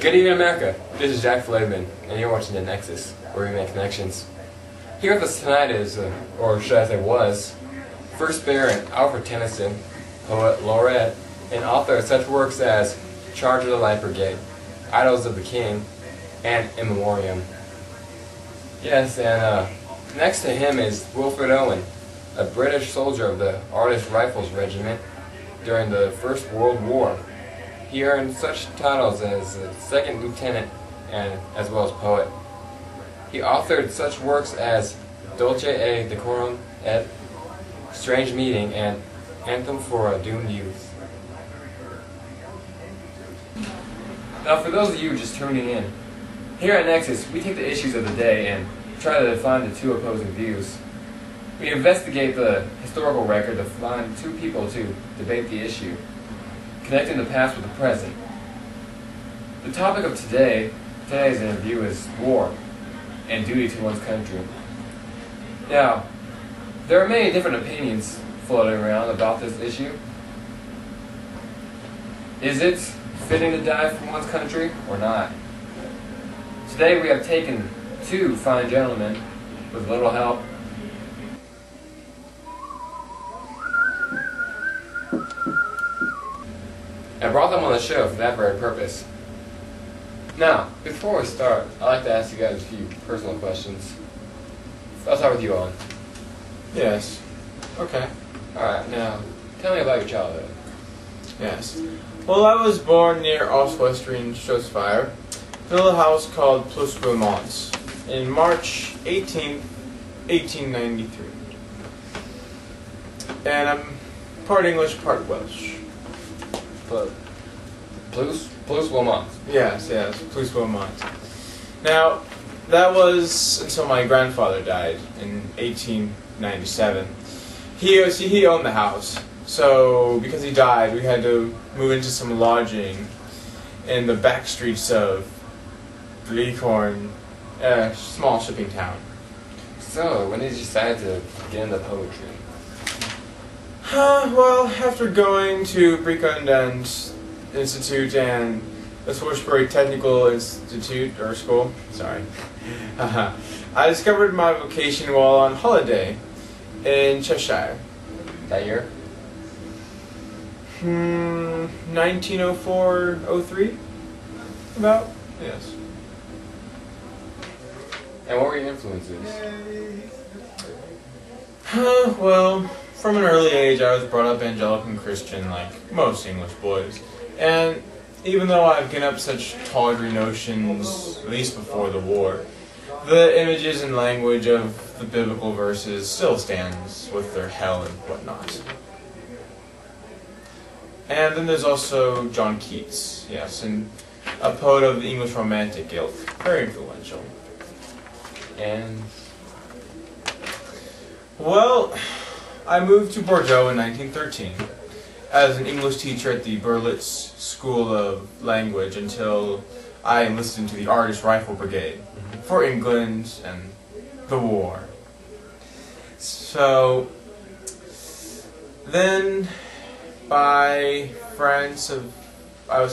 Good evening, America. This is Jack Flavin, and you're watching the Nexus, where we make connections. Here with us tonight is, or should I say was, First Baron Alfred Tennyson, poet laureate, and author of such works as Charge of the Light Brigade, Idols of the King, and In Memoriam. Yes, and next to him is Wilfred Owen, a British soldier of the Artist Rifles Regiment during the First World War. He earned such titles as second lieutenant and as well as poet. He authored such works as Dulce et Decorum et Strange Meeting and Anthem for a Doomed Youth. Now for those of you just tuning in, here at Nexus we take the issues of the day and try to define the two opposing views. We investigate the historical record to find two people to debate the issue, connecting the past with the present. The topic of today's interview is war and duty to one's country. Now, there are many different opinions floating around about this issue. Is it fitting to die for one's country or not? Today we have taken two fine gentlemen with little help and brought them on the show for that very purpose. Now, before we start, I'd like to ask you guys a few personal questions. I'll start with you, Owen. Yes. Okay. Alright, now, tell me about your childhood. Yes. Well, I was born near Ostwestern Shropshire, in a little house called Plusquamont, in March 18th, 1893. And I'm part English, part Welsh. Plusquamont. Yes, Plusquamont. Now, that was until my grandfather died in 1897. He owned the house, so because he died, we had to move into some lodging in the back streets of Leghorn, a small shipping town. So, when did you decide to get into poetry? Well, after going to Brecon Institute and the Salisbury Technical Institute, or school, sorry, I discovered my vocation while on holiday in Cheshire. That year? 1904-03? About? Yes. And what were your influences? Well, from an early age I was brought up Anglican Christian like most English boys. And even though I've given up such tawdry notions, at least before the war, the images and language of the biblical verses still stands with their hell and whatnot. And then there's also John Keats, yes, and a poet of the English Romantic ilk, very influential. And? Well, I moved to Bordeaux in 1913 as an English teacher at the Berlitz School of Language until I enlisted into the Artist Rifle Brigade for England and the war. So then I was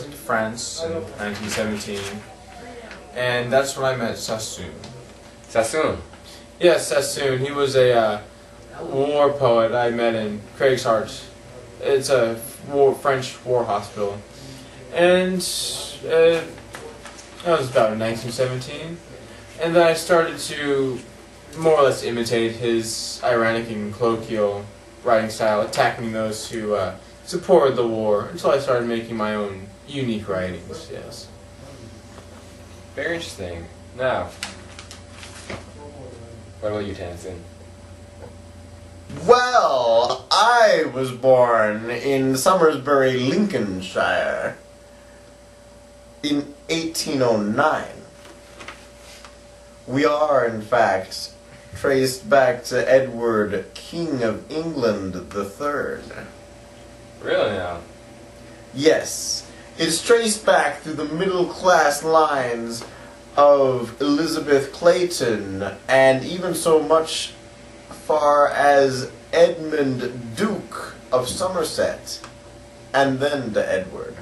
into France in 1917, and that's when I met Sassoon. Sassoon? Yes, Sassoon. He was a war poet I met in Craigsheart. It's a French war hospital. And that was about in 1917. And then I started to more or less imitate his ironic and colloquial writing style, attacking those who supported the war, until I started making my own unique writings, yes. Very interesting. Now, what about you, Tennyson? Well, I was born in Somersbury, Lincolnshire in 1809. We are, in fact, traced back to Edward, King of England III. Really now? Yes, it's traced back through the middle-class lines of Elizabeth Clayton, and even so much far as Edmund, Duke of Somerset, and then to Edward.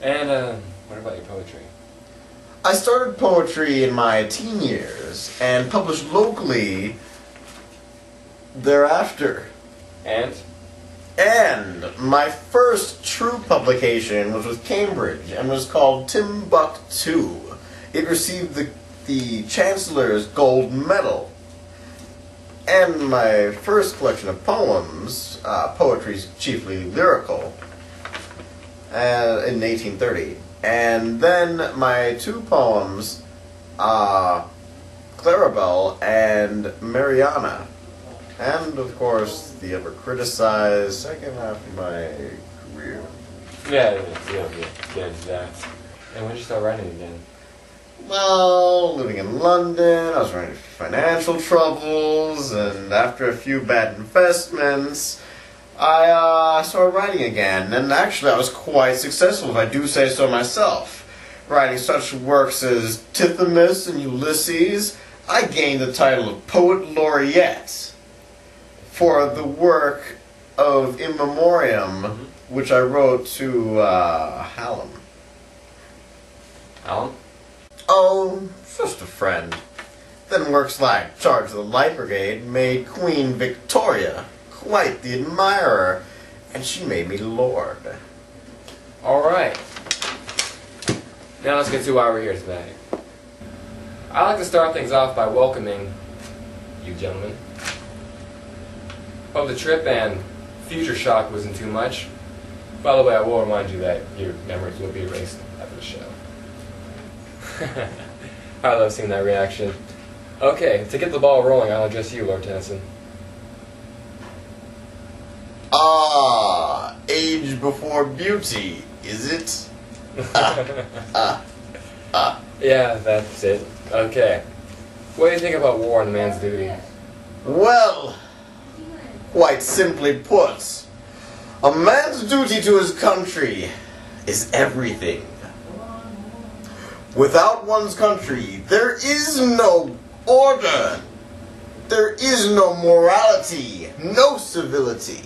And What about your poetry? I started poetry in my teen years and published locally thereafter. And? And my first true publication was with Cambridge and was called Timbuktu. It received the Chancellor's Gold Medal. And my first collection of poems, poetry's chiefly lyrical, in 1830. And then my two poems, Clarabelle and Mariana. And, of course, the ever criticized second half of my career. Yeah, get into that. And when did you start writing again? Well, living in London, I was running into financial troubles, and after a few bad investments, I started writing again. And actually, I was quite successful, if I do say so myself. Writing such works as Tithonus and Ulysses, I gained the title of Poet Laureate for the work of In Memoriam, which I wrote to Hallam. Alan? Oh, just a friend. Then works like Charge of the Light Brigade made Queen Victoria quite the admirer, and she made me Lord. Alright. Now let's get to why we're here today. I'd like to start things off by welcoming you gentlemen. Hope the trip and future shock wasn't too much. By the way, I will remind you that your memories will be erased after the show. I love seeing that reaction. Okay, to get the ball rolling, I'll address you, Lord Tennyson. Ah, age before beauty, is it? Yeah, that's it. Okay. What do you think about war and man's duty? Well, quite simply put, a man's duty to his country is everything. Without one's country, there is no order. There is no morality, no civility.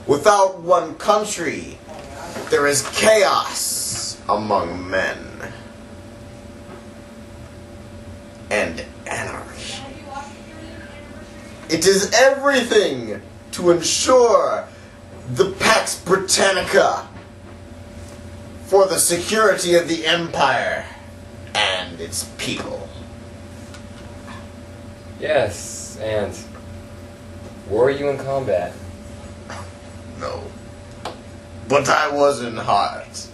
Without one country, there is chaos among men. And anarchy. It is everything to ensure the Pax Britannica for the security of the Empire and its people. Yes, and were you in combat? No. But I was in heart.